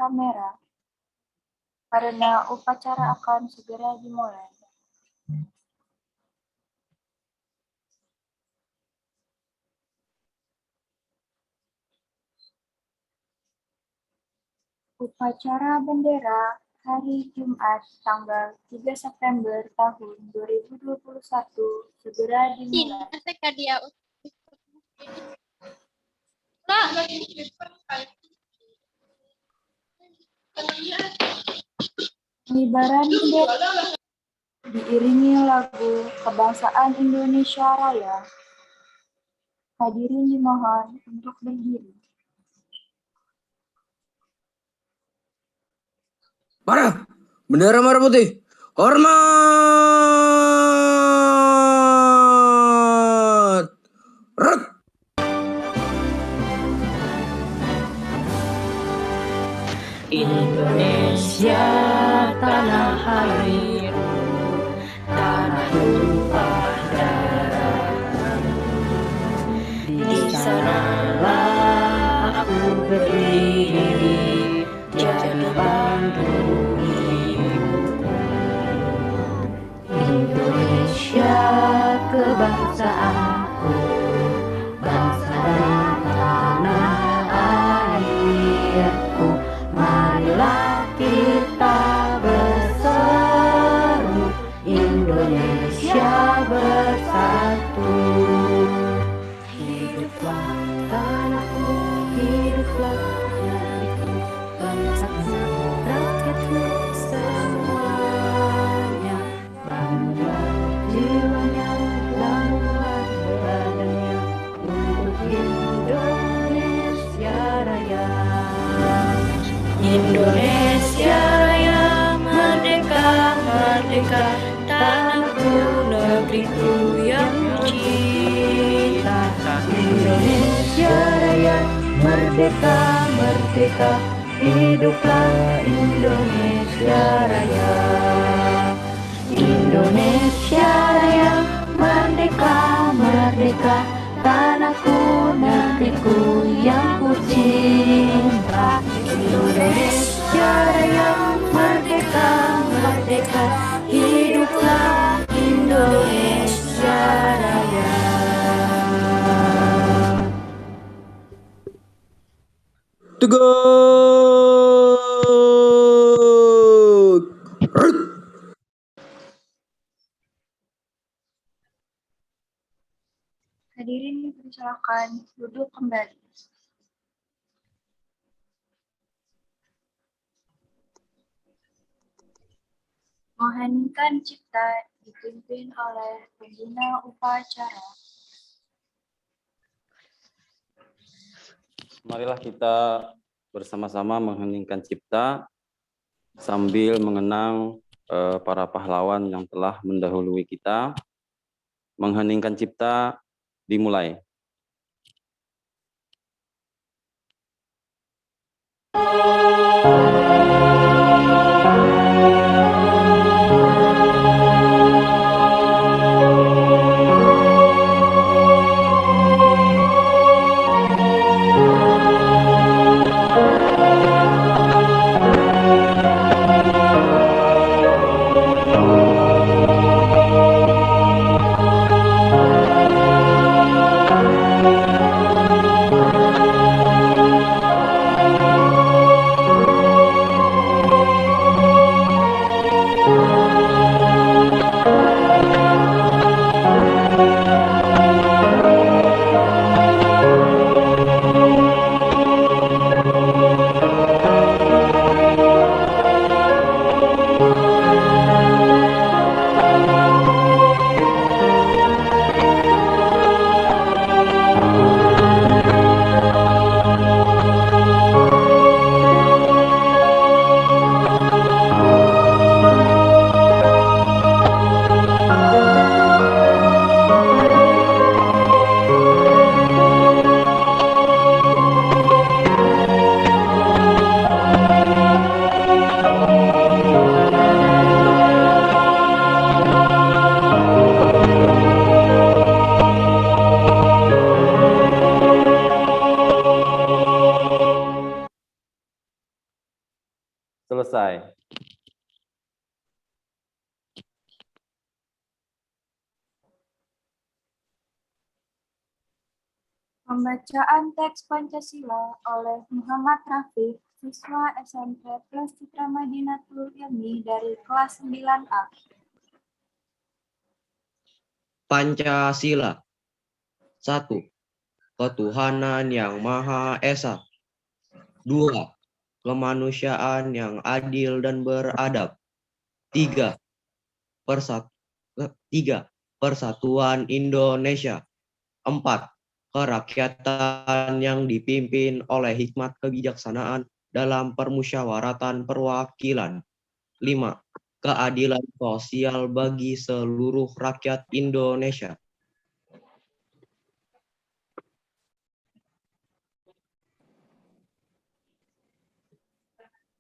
kamera karena upacara akan segera dimulai. Upacara bendera hari Jumat tanggal 3 September tahun 2021 segera dimulai. Pengibaran bendera diiringi lagu Kebangsaan Indonesia Raya. Hadirin dimohon untuk berdiri. Para bendera merah putih, hormat. Rut. Indonesia tanah airku, tanah tumpah darahmu. Di sanalah aku berdiri, jadi bandung ibuku. Indonesia kebangsaanku, bangsa dan tanah airku. Marilah kita berseru, Indonesia bersatu. Hiduplah tanahku, hiduplah negeriku, bangsaku, rakyatku semuanya. Bangunlah jiwanya, bangunlah badannya untuk Indonesia Raya. Indonesia Raya, merdeka, merdeka, tanahku, negeriku yang cinta. Indonesia Raya, merdeka, merdeka, hiduplah Indonesia Raya. Indonesia Raya, merdeka, merdeka, tanahku, negeriku yang ku cinta. Indonesia Raya, merdeka, merdeka, hiduplah Indonesia Raya. Tegak. Rut. Hadirin dipersilakan duduk kembali. Mengheningkan cipta dipimpin oleh pembina upacara. Marilah kita bersama-sama mengheningkan cipta sambil mengenang para pahlawan yang telah mendahului kita. Mengheningkan cipta dimulai. Pembacaan teks Pancasila oleh Muhammad Rafiq, siswa SMP Plus Citra Madinatul Ilmi dari kelas 9A. Pancasila. 1. Ketuhanan yang Maha Esa. 2. Kemanusiaan yang adil dan beradab. 3. Persatuan Indonesia. 4. Kerakyatan yang dipimpin oleh hikmat kebijaksanaan dalam permusyawaratan perwakilan. 5. Keadilan sosial bagi seluruh rakyat Indonesia.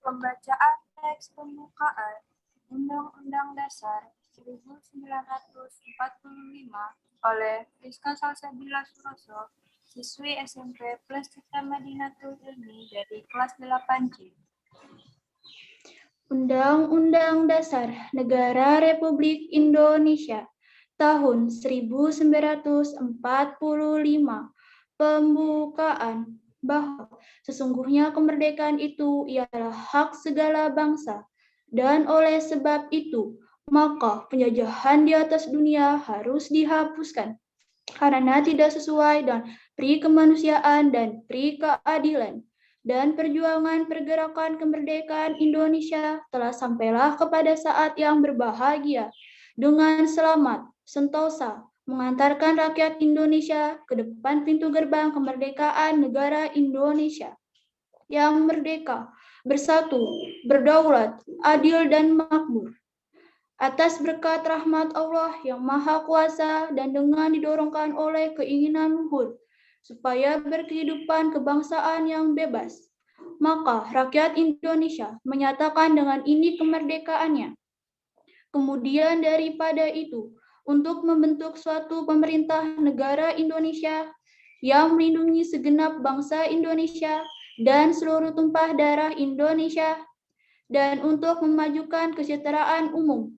Pembacaan teks pembukaan Undang-Undang Dasar 1945 oleh Rizka Salsabila Suroso, siswi SMP Plus Citra Madinatul Ilmi dari kelas 8C. Undang-Undang Dasar Negara Republik Indonesia tahun 1945 pembukaan bahwa sesungguhnya kemerdekaan itu ialah hak segala bangsa, dan oleh sebab itu maka penjajahan di atas dunia harus dihapuskan karena tidak sesuai dengan pri kemanusiaan dan pri keadilan. Dan perjuangan pergerakan kemerdekaan Indonesia telah sampailah kepada saat yang berbahagia dengan selamat, sentosa, mengantarkan rakyat Indonesia ke depan pintu gerbang kemerdekaan negara Indonesia yang merdeka, bersatu, berdaulat, adil, dan makmur. Atas berkat rahmat Allah yang Maha Kuasa dan dengan didorongkan oleh keinginan luhur, supaya berkehidupan kebangsaan yang bebas, maka rakyat Indonesia menyatakan dengan ini kemerdekaannya. Kemudian daripada itu, untuk membentuk suatu pemerintah negara Indonesia yang melindungi segenap bangsa Indonesia dan seluruh tumpah darah Indonesia, dan untuk memajukan kesejahteraan umum,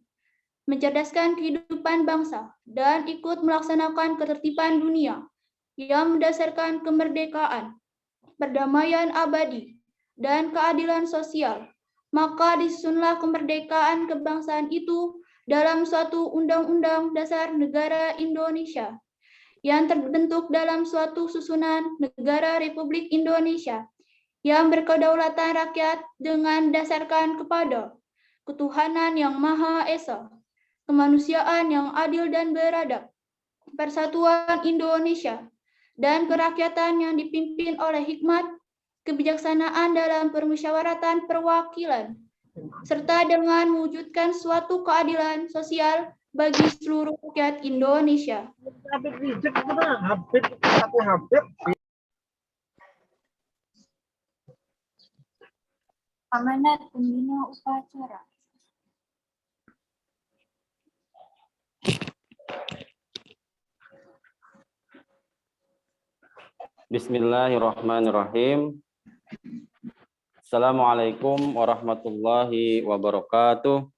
mencerdaskan kehidupan bangsa, dan ikut melaksanakan ketertiban dunia yang mendasarkan kemerdekaan, perdamaian abadi, dan keadilan sosial, maka disusunlah kemerdekaan kebangsaan itu dalam suatu Undang-Undang Dasar Negara Indonesia yang terbentuk dalam suatu susunan negara Republik Indonesia yang berkedaulatan rakyat dengan dasarkan kepada ketuhanan yang Maha Esa, kemanusiaan yang adil dan beradab, persatuan Indonesia, dan kerakyatan yang dipimpin oleh hikmat kebijaksanaan dalam permusyawaratan perwakilan, serta dengan mewujudkan suatu keadilan sosial bagi seluruh rakyat Indonesia. Amanat Pembina Upacara. Bismillahirrahmanirrahim. Assalamualaikum warahmatullahi wabarakatuh.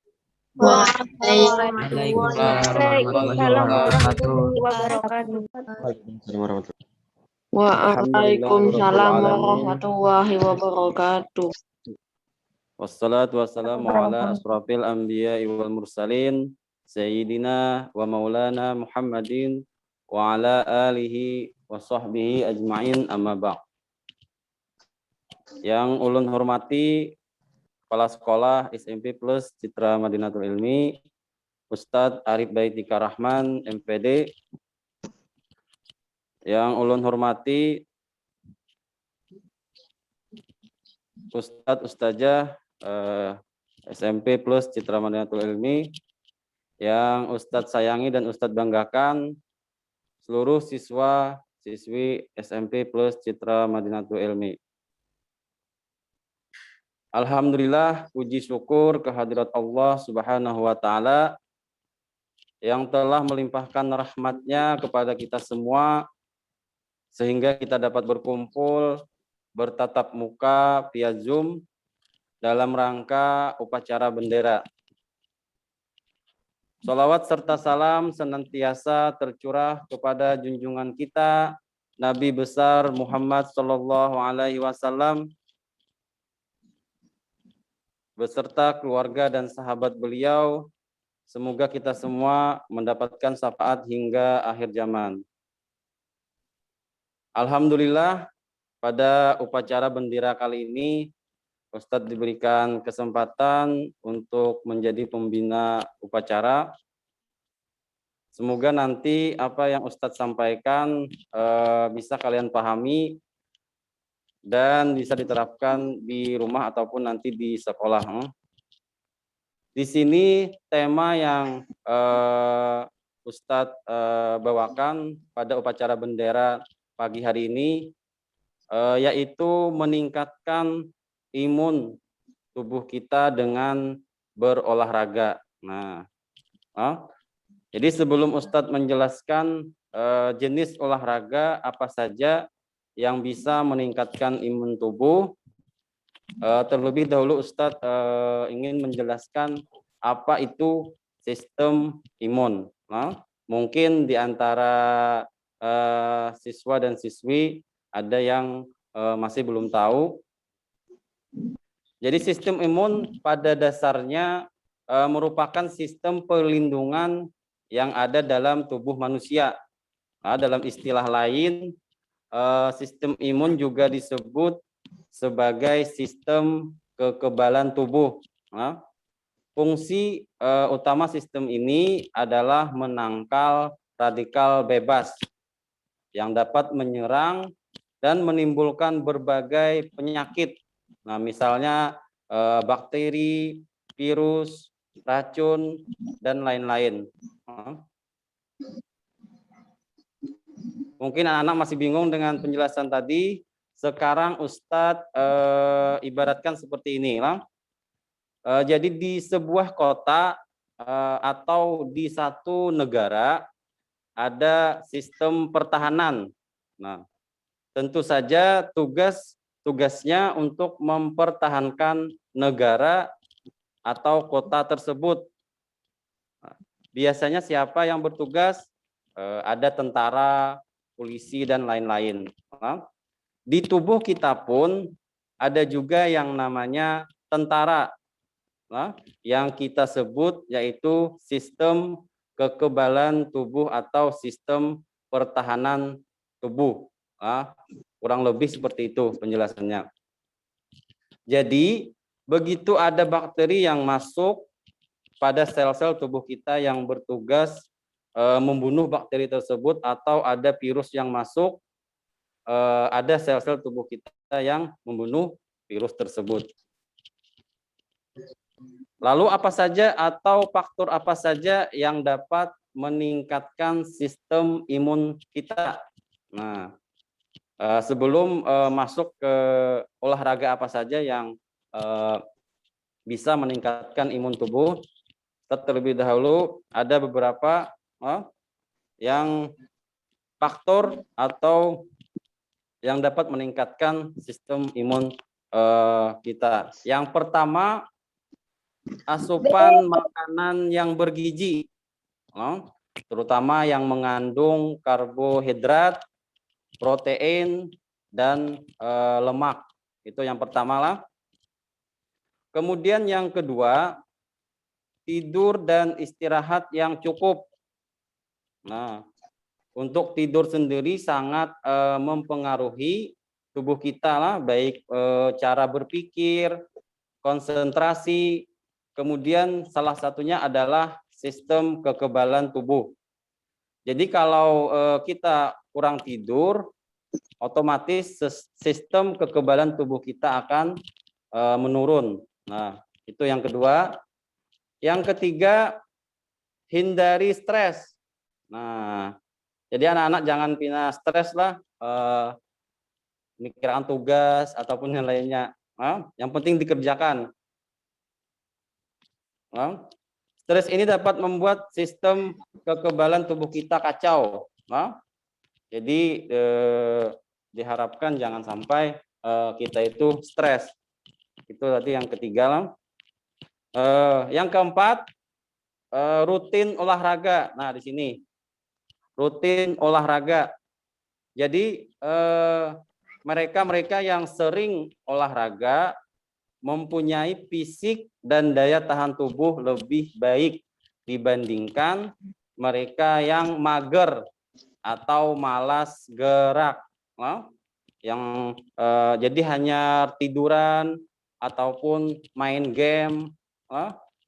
Waalaikumsalam warahmatullahi wabarakatuh. Wassalatu wassalamu ala asrafil anbiya'i wal mursalin Sayyidina wa maulana Muhammadin wa ala alihi wa sahbihi ajma'in amma ba'd. Yang ulun hormati Kepala Sekolah SMP Plus Citra Madinatul Ilmi, Ustadz Arif Baitika Rahman, MPD. Yang ulun hormati Ustadzah SMP Plus Citra Madinatul Ilmi. Yang Ustadz sayangi dan Ustadz banggakan seluruh siswa-siswi SMP Plus Citra Madinatul Ilmi. Alhamdulillah, puji syukur kehadirat Allah Subhanahu wa Ta'ala yang telah melimpahkan rahmat-Nya kepada kita semua sehingga kita dapat berkumpul bertatap muka via Zoom dalam rangka upacara bendera. Sholawat serta salam senantiasa tercurah kepada junjungan kita Nabi besar Muhammad Sallallahu Alaihi Wasallam beserta keluarga dan sahabat beliau. Semoga kita semua mendapatkan syafaat hingga akhir zaman. Alhamdulillah, pada upacara bendera kali ini Ustadz diberikan kesempatan untuk menjadi pembina upacara. Semoga nanti apa yang Ustadz sampaikan bisa kalian pahami dan bisa diterapkan di rumah ataupun nanti di sekolah. Di sini tema yang Ustadz bawakan pada upacara bendera pagi hari ini yaitu meningkatkan imun tubuh kita dengan berolahraga. Jadi sebelum Ustadz menjelaskan jenis olahraga apa saja yang bisa meningkatkan imun tubuh, terlebih dahulu Ustadz ingin menjelaskan apa itu sistem imun. Mungkin di antara siswa dan siswi ada yang masih belum tahu. Jadi sistem imun pada dasarnya merupakan sistem perlindungan yang ada dalam tubuh manusia. Dalam istilah lain, sistem imun juga disebut sebagai sistem kekebalan tubuh. Fungsi utama sistem ini adalah menangkal radikal bebas yang dapat menyerang dan menimbulkan berbagai penyakit. Misalnya bakteri, virus, racun, dan lain-lain. Mungkin anak-anak masih bingung dengan penjelasan tadi. Sekarang Ustadz ibaratkan seperti ini. Jadi di sebuah kota atau di satu negara ada sistem pertahanan. Tentu saja tugasnya untuk mempertahankan negara atau kota tersebut. Biasanya siapa yang bertugas? Ada tentara, polisi, dan lain-lain. Di tubuh kita pun ada juga yang namanya tentara, yang kita sebut yaitu sistem kekebalan tubuh atau sistem pertahanan tubuh. Kurang lebih seperti itu penjelasannya. Jadi begitu ada bakteri yang masuk pada sel-sel tubuh kita yang bertugas membunuh bakteri tersebut, atau ada virus yang masuk, ada sel-sel tubuh kita yang membunuh virus tersebut. Lalu apa saja atau faktor apa saja yang dapat meningkatkan sistem imun kita? Sebelum masuk ke olahraga apa saja yang bisa meningkatkan imun tubuh, terlebih dahulu ada beberapa yang faktor atau yang dapat meningkatkan sistem imun kita. Yang pertama, asupan makanan yang bergizi, terutama yang mengandung karbohidrat, protein, dan lemak. Itu yang pertama lah. Kemudian yang kedua, tidur dan istirahat yang cukup. Untuk tidur sendiri sangat mempengaruhi tubuh kita lah, baik cara berpikir, konsentrasi, kemudian salah satunya adalah sistem kekebalan tubuh. Jadi kalau kita kurang tidur, otomatis sistem kekebalan tubuh kita akan menurun. Itu yang kedua. Yang ketiga, hindari stres. Jadi anak-anak jangan pina stres lah, mikirkan tugas ataupun yang lainnya. Yang penting dikerjakan. Stres ini dapat membuat sistem kekebalan tubuh kita kacau. Jadi diharapkan jangan sampai kita itu stres. Itu tadi yang ketiga lah. Yang keempat, rutin olahraga. Di sini rutin olahraga. Jadi mereka-mereka yang sering olahraga mempunyai fisik dan daya tahan tubuh lebih baik dibandingkan mereka yang mager atau malas gerak, yang jadi hanya tiduran ataupun main game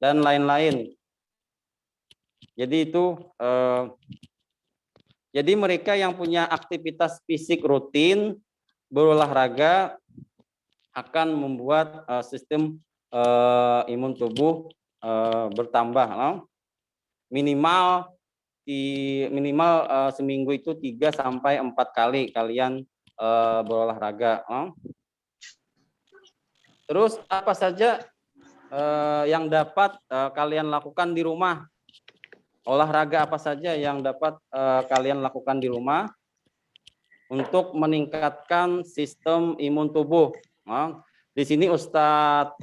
dan lain-lain. Jadi itu jadi mereka yang punya aktivitas fisik rutin berolahraga akan membuat sistem imun tubuh bertambah, minimal seminggu itu 3 sampai 4 kali kalian berolahraga. Terus apa saja yang dapat kalian lakukan di rumah? Olahraga apa saja yang dapat kalian lakukan di rumah untuk meningkatkan sistem imun tubuh? Di sini Ustadz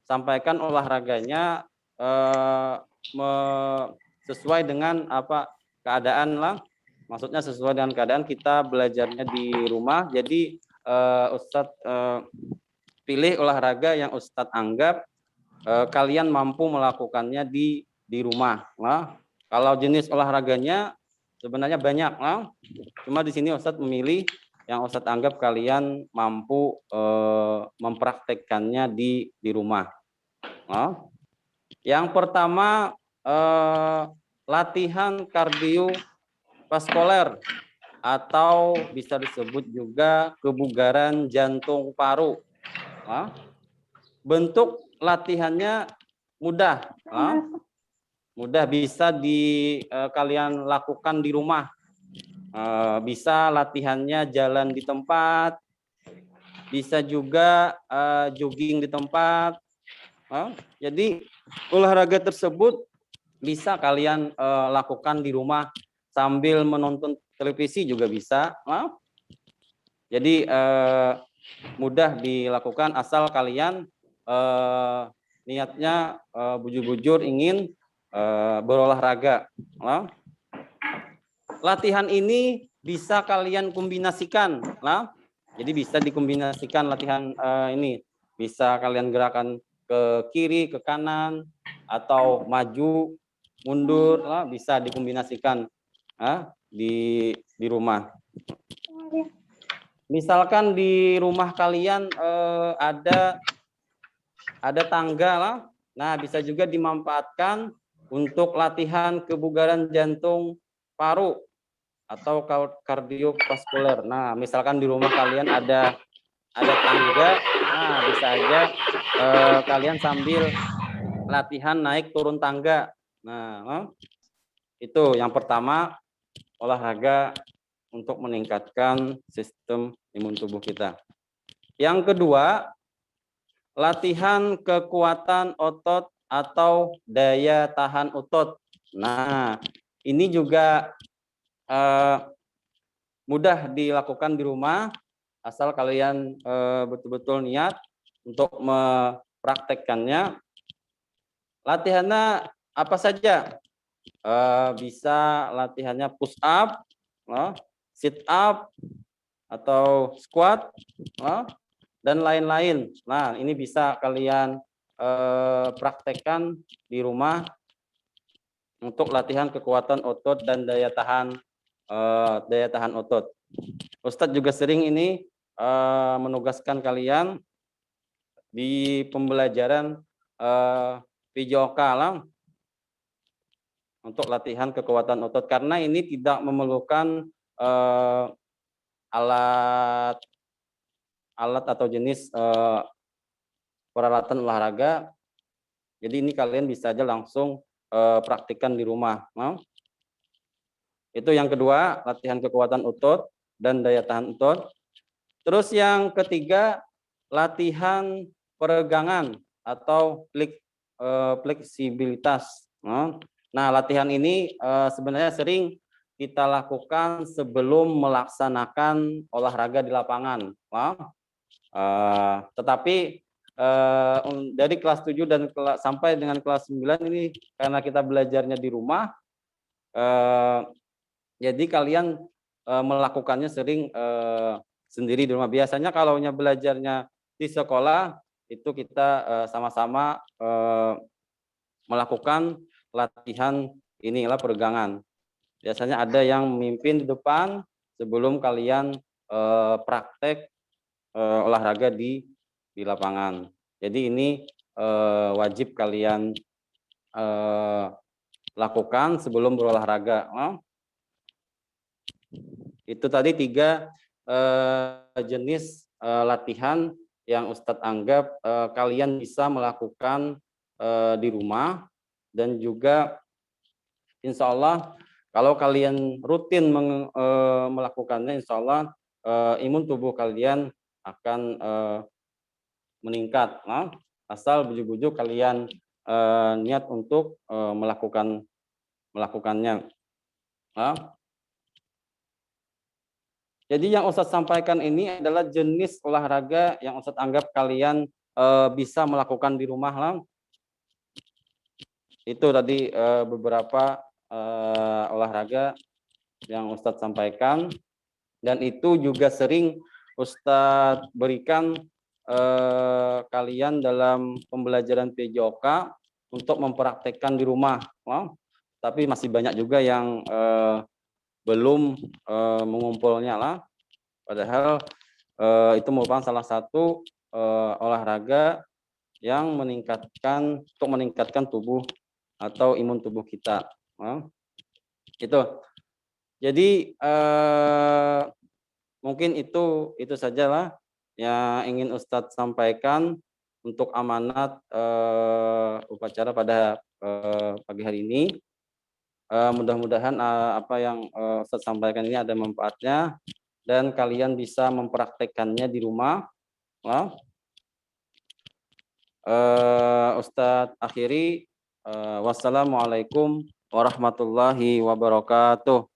sampaikan olahraganya sesuai dengan keadaan lah. Maksudnya sesuai dengan keadaan kita belajarnya di rumah. Jadi Ustadz pilih olahraga yang Ustadz anggap kalian mampu melakukannya di rumah. Kalau jenis olahraganya sebenarnya banyak. Cuma di sini Ustadz memilih yang Ustadz anggap kalian mampu mempraktekkannya di rumah. Yang pertama latihan kardiovaskuler atau bisa disebut juga kebugaran jantung paru. Bentuk latihannya mudah, mudah bisa kalian lakukan di rumah. Bisa latihannya jalan di tempat, bisa juga jogging di tempat. Jadi olahraga tersebut bisa kalian lakukan di rumah sambil menonton televisi juga bisa. Jadi mudah dilakukan asal kalian niatnya bujur-bujur ingin berolahraga. Latihan ini bisa kalian kombinasikan, jadi bisa dikombinasikan latihan ini. Bisa kalian gerakan ke kiri, ke kanan, atau maju, mundur, bisa dikombinasikan di rumah. Misalkan di rumah kalian ada tangga, nah bisa juga dimanfaatkan untuk latihan kebugaran jantung paru atau kardiovaskuler. Nah, misalkan di rumah kalian ada tangga, nah bisa aja kalian sambil latihan naik turun tangga. Nah, itu yang pertama, olahraga untuk meningkatkan sistem imun tubuh kita. Yang kedua, latihan kekuatan otot atau daya tahan otot. Nah, ini juga mudah dilakukan di rumah asal kalian betul-betul niat untuk mempraktekkannya. Latihannya apa saja? Bisa latihannya push up, sit up, atau squat, dan lain-lain. Nah, ini bisa kalian praktekkan di rumah untuk latihan kekuatan otot dan daya tahan otot. Ustadz juga sering ini menugaskan kalian di pembelajaran video call untuk latihan kekuatan otot, karena ini tidak memerlukan alat atau jenis peralatan olahraga. Jadi ini kalian bisa aja langsung praktikkan di rumah. Itu yang kedua, latihan kekuatan otot dan daya tahan otot. Terus yang ketiga, latihan peregangan atau fleksibilitas. Nah, latihan ini sebenarnya sering kita lakukan sebelum melaksanakan olahraga di lapangan. Tetapi dari kelas 7 dan sampai dengan kelas 9 ini karena kita belajarnya di rumah, jadi kalian melakukannya sering sendiri di rumah. Biasanya kalau belajarnya di sekolah itu kita sama-sama melakukan latihan inilah peregangan. Biasanya ada yang memimpin di depan sebelum kalian praktek olahraga di lapangan. Jadi ini wajib kalian lakukan sebelum berolahraga. Itu tadi 3 jenis latihan yang Ustadz anggap kalian bisa melakukan di rumah, dan juga insya Allah kalau kalian rutin melakukannya, insya Allah imun tubuh kalian akan meningkat. Asal bujuk-bujuk kalian niat untuk melakukannya. Jadi yang Ustadz sampaikan ini adalah jenis olahraga yang Ustadz anggap kalian bisa melakukan di rumah lah. Itu tadi beberapa olahraga yang Ustadz sampaikan, dan itu juga sering Ustadz berikan kalian dalam pembelajaran PJOK untuk mempraktekkan di rumah. Tapi masih banyak juga yang belum mengumpulnya lah. Padahal itu merupakan salah satu olahraga yang meningkatkan tubuh atau imun tubuh kita. Itu. Jadi mungkin itu sajalah yang ingin Ustadz sampaikan untuk amanat upacara pada pagi hari ini. Mudah-mudahan apa yang Ustadz sampaikan ini ada manfaatnya dan kalian bisa mempraktekkannya di rumah. Ustadz akhiri, wassalamualaikum warahmatullahi wabarakatuh.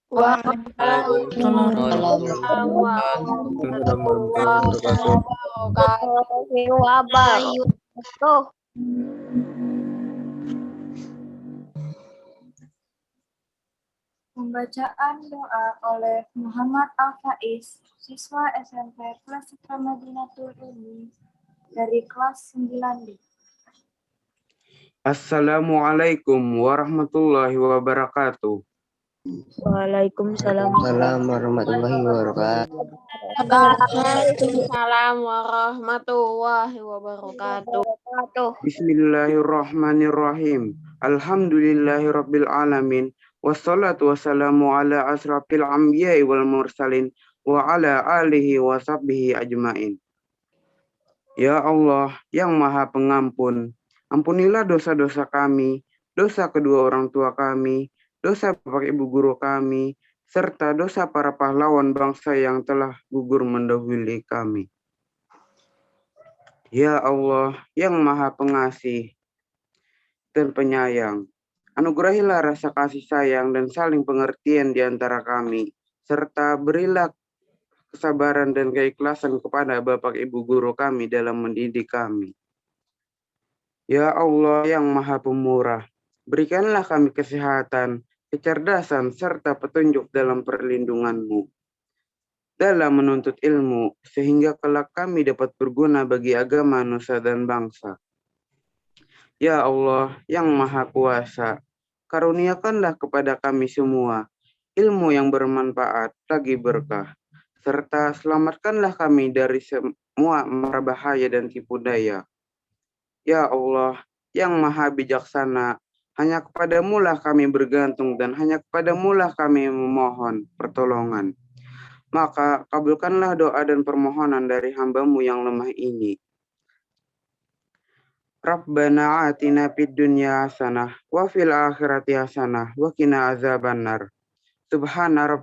Waalaikumsalam warahmatullahi wabarakatuh. Pembacaan doa oleh Muhammad Al-Faiz, siswa SMP kelas Citra Madinatul Ilmi dari kelas 9D. Assalamualaikum warahmatullahi wabarakatuh. Waalaikumsalam warahmatullahi wabarakatuh. Waalaikumsalam warahmatullahi wabarakatuh. Bismillahirrahmanirrahim. Alhamdulillahirabbil alamin. Wassalatu wassalamu ala asrafil anbiya'i wal mursalin wa ala alihi wa sahbihi ajmain. Ya Allah yang Maha Pengampun, ampunilah dosa-dosa kami, dosa kedua orang tua kami, dosa bapak ibu guru kami, serta dosa para pahlawan bangsa yang telah gugur mendahului kami. Ya Allah yang Maha Pengasih dan Penyayang, anugerahilah rasa kasih sayang dan saling pengertian di antara kami, serta berilah kesabaran dan keikhlasan kepada bapak ibu guru kami dalam mendidik kami. Ya Allah yang Maha Pemurah, berikanlah kami kesehatan, kecerdasan, serta petunjuk dalam perlindungan-Mu dalam menuntut ilmu, sehingga kelak kami dapat berguna bagi agama, nusa, dan bangsa. Ya Allah yang Maha Kuasa, karuniakanlah kepada kami semua ilmu yang bermanfaat lagi berkah, serta selamatkanlah kami dari semua mara bahaya dan tipu daya. Ya Allah yang Maha Bijaksana, hanya kepadamu lah kami bergantung dan hanya kepadamu lah kami memohon pertolongan. Maka kabulkanlah doa dan permohonan dari hamba-Mu yang lemah ini. Rabbana atina fid dunya hasanah wa fil akhirati hasanah wa qina azabannar. Subhana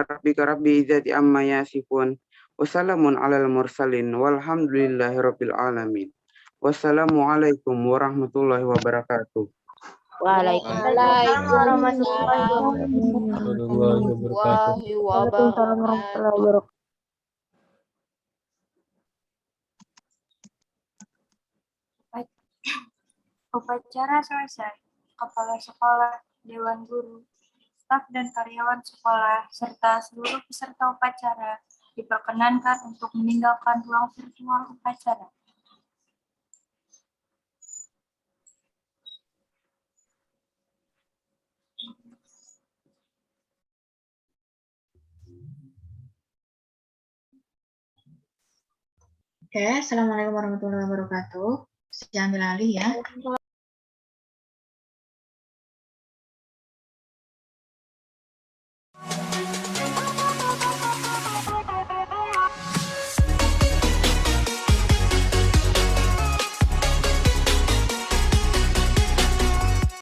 rabbika rabbil izzati amma yasifun wa salamun alal mursalin walhamdulillahi rabbil alamin. Wassalamualaikum warahmatullahi wabarakatuh. Waalaikumsalam warahmatullahi wabarakatuh. Upacara selesai. Kepala sekolah, Dewan Guru, staf dan karyawan sekolah, serta seluruh peserta upacara diperkenankan untuk meninggalkan ruang virtual upacara. Oke, Assalamualaikum warahmatullahi wabarakatuh. Jangan dilalui ya.